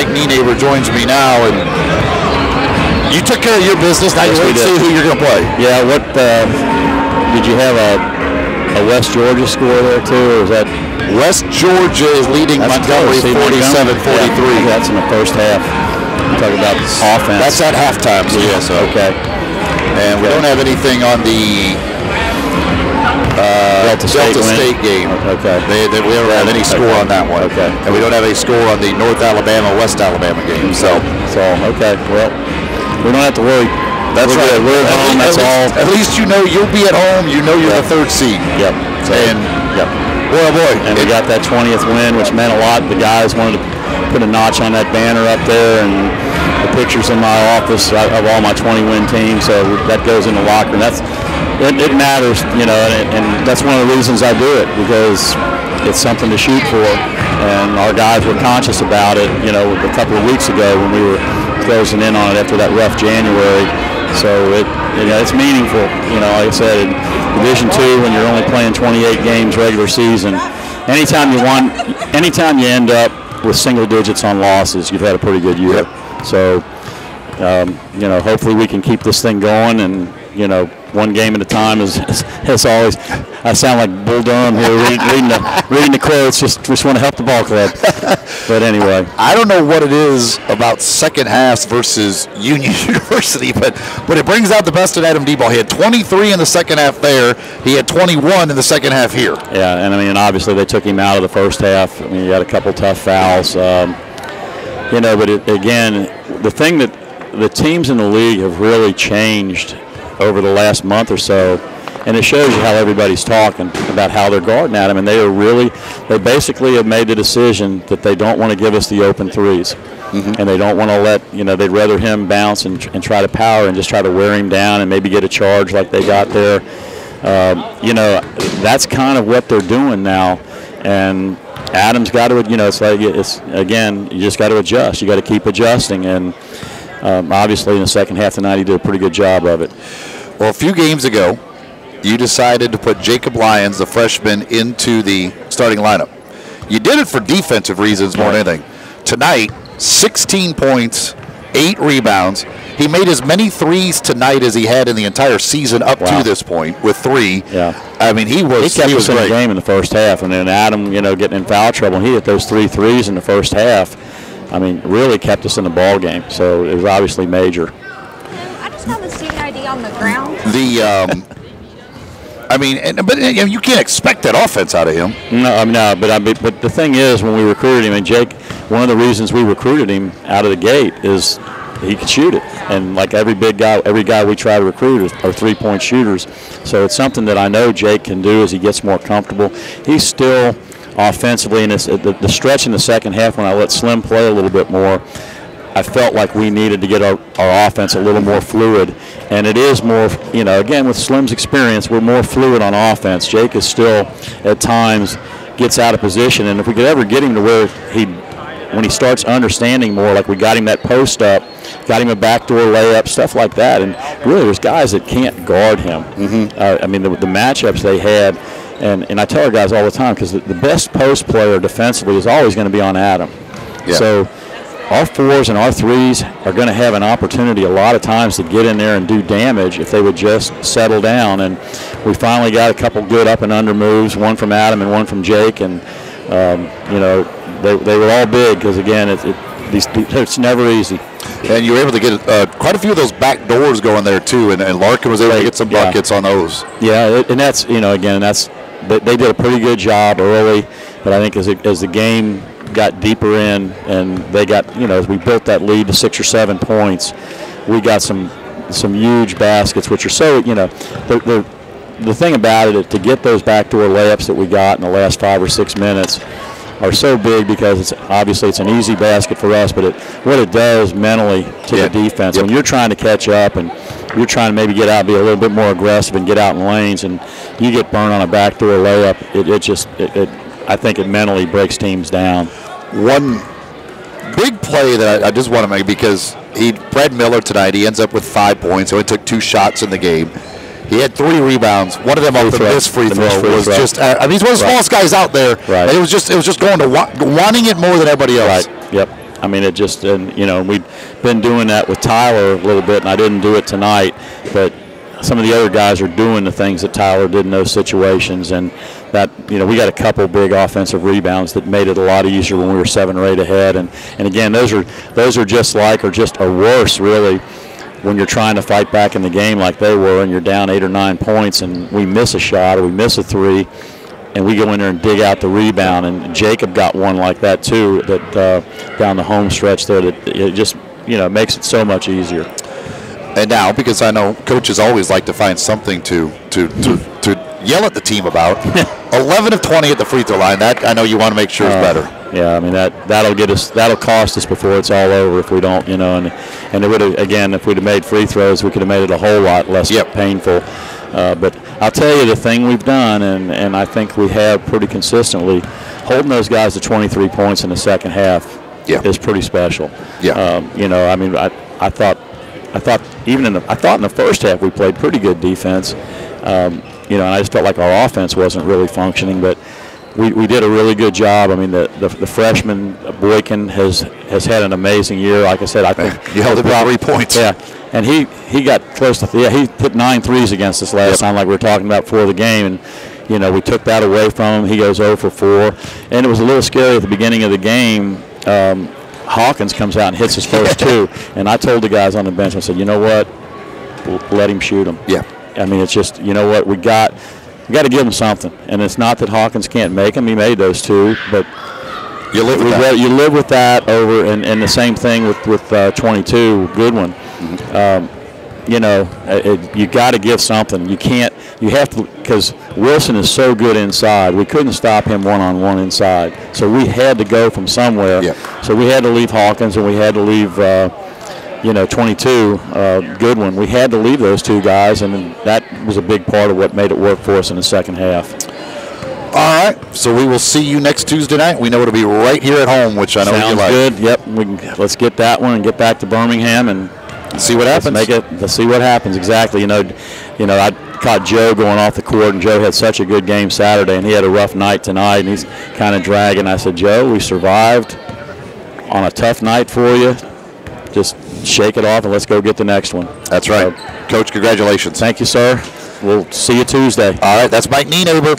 Mike Nienaber joins me now, and you took care of your business. Now you wait to see who you're going to play. Yeah. What did you have a West Georgia score there too, or is that? West Georgia is leading Montgomery 47-43. Yeah, that's in the first half. You're talking about offense. That's at halftime. So yes. Okay. And we don't have anything on the Delta State game. Okay. We don't have any score on that one. Okay. And we don't have a score on the North Alabama-West Alabama game. So okay. Well, we don't have to worry. That's right. We're at home. That's all. At least you know you'll be at home. You know you're the third seed. Yep. Boy. And we got that 20th win, which meant a lot. The guys wanted to put a notch on that banner up there, and the pictures in my office of all my 20-win teams. So that goes in the locker, and it matters, you know. And that's one of the reasons I do it, because it's something to shoot for. And our guys were conscious about it, you know, a couple of weeks ago when we were closing in on it after that rough January. So it's meaningful, you know. Like I said, in Division II, when you're only playing 28 games regular season, anytime you end up with single digits on losses, you've had a pretty good year. Yep. So, you know, hopefully we can keep this thing going, and you know, one game at a time is always. I sound like Bull Durham here reading the quotes. Just want to help the ball club. But anyway, I don't know what it is about second halves versus Union University, but it brings out the best in Adam D-ball. He had 23 in the second half there. He had 21 in the second half here. Yeah, and I mean, obviously they took him out of the first half. I mean, he had a couple tough fouls. You know, but again, the thing that the teams in the league have really changed over the last month or so, and it shows you how everybody's talking about how they're guarding at him, and they basically have made the decision that they don't want to give us the open threes, and they don't want to let, you know, they'd rather him bounce and try to power and just try to wear him down and maybe get a charge like they got there. You know, that's kind of what they're doing now, and Adam's got to, you know, again, you just got to adjust. You got to keep adjusting, and obviously in the second half tonight he did a pretty good job of it. Well, a few games ago, you decided to put Jacob Lyons, the freshman, into the starting lineup. You did it for defensive reasons more than anything. Tonight, 16 points, 8 rebounds. He made as many threes tonight as he had in the entire season up to this point with 3. Yeah. I mean, he was in the game in the first half, and then Adam, you know, getting in foul trouble, and he hit those 3 threes in the first half. I mean, really kept us in the ball game. So it was obviously major. I just found the student ID on the ground. I mean, but you can't expect that offense out of him. No, but the thing is, when we recruited him, and Jake, one of the reasons we recruited him out of the gate is he could shoot it, and like every guy we try to recruit are 3-point shooters. So it's something that I know Jake can do as he gets more comfortable. He's still offensively, and the stretch in the second half when I let Slim play a little bit more, I felt like we needed to get our offense a little more fluid, and it is more, you know, again, with Slim's experience, we're more fluid on offense. Jake is still, at times, gets out of position, and if we could ever get him to where when he starts understanding more, like we got him that post up, got him a backdoor layup, stuff like that, and really there's guys that can't guard him. I mean, the matchups they had, and I tell our guys all the time, because the best post player defensively is always going to be on Adam. Yeah. So our 4s and our 3s are going to have an opportunity a lot of times to get in there and do damage if they would just settle down. And we finally got a couple good up and under moves, one from Adam and one from Jake. And, you know, they were all big because, again, it's never easy. And you were able to get quite a few of those back doors going there, too. And Larkin was able to get some buckets on those. Yeah, and that's, you know, again, they did a pretty good job early. But I think as the game got deeper in, and they got, you know, as we built that lead to 6 or 7 points, we got some huge baskets, which are so, you know, the thing about it, to get those backdoor layups that we got in the last 5 or 6 minutes are so big, because it's obviously it's an easy basket for us, but what it does mentally to the defense, when you're trying to catch up and you're trying to maybe get out, be a little bit more aggressive and get out in lanes, and you get burned on a backdoor layup, I think it mentally breaks teams down. One big play that I just want to make, because Brad Miller tonight, he ends up with 5 points. He only took 2 shots in the game. He had 3 rebounds. One of them off the missed free throw was just. I mean, he's one of the smallest guys out there. Right. And it was just going to wanting it more than everybody else. Right. Yep. I mean, it just, and you know, we've been doing that with Tyler a little bit, and I didn't do it tonight, but some of the other guys are doing the things that Tyler did in those situations, and that, you know, we got a couple big offensive rebounds that made it a lot easier when we were 7 or 8 ahead, and again, those are just like, or just or worse really, when you're trying to fight back in the game like they were, and you're down 8 or 9 points, and we miss a shot or we miss a 3, and we go in there and dig out the rebound, and Jacob got one like that too, that down the home stretch there, that it just, you know, makes it so much easier. And now, because I know coaches always like to find something to yell at the team about, 11 of 20 at the free throw line. That I know you want to make sure is better. Yeah, I mean that'll cost us before it's all over if we don't, you know. And it would have, again, if we'd have made free throws, we could have made it a whole lot less painful. But I'll tell you, the thing we've done, and I think we have pretty consistently, holding those guys to 23 points in the second half is pretty special. Yeah. You know, I mean, I thought in the first half we played pretty good defense. You know, and I just felt like our offense wasn't really functioning, but we did a really good job. I mean, the freshman Boykin has had an amazing year. Like I said, I think you held about 3 points. Yeah, and he got close to he hit 9 threes against us last time, like we were talking about before the game, and you know, we took that away from him. He goes 0 for 4, and it was a little scary at the beginning of the game. Hawkins comes out and hits his first 2, and I told the guys on the bench, I said, you know what, let him shoot them. Yeah. I mean, it's just, you know what, we got to give him something, and it's not that Hawkins can't make them. He made those 2, but you live with that. You live with that over, and the same thing with 22 Goodwin. You know, you got to give something. You can't. You have to, because Wilson is so good inside. We couldn't stop him one-on-one inside, so we had to go from somewhere. Yeah. So we had to leave Hawkins, and we had to leave. You know, 22, Goodwin. We had to leave those 2 guys, and that was a big part of what made it work for us in the second half. All right, so we will see you next Tuesday night. We know it'll be right here at home, which I know you like. Sounds good. Yep, let's get that one and get back to Birmingham and see what happens. Let's see what happens. Exactly. You know, I caught Joe going off the court, and Joe had such a good game Saturday, and he had a rough night tonight, and he's kind of dragging. I said, Joe, we survived on a tough night for you. Just shake it off and let's go get the next one. That's right. Coach, congratulations. Thank you, sir. We'll see you Tuesday. All right, that's Mike Nienaber.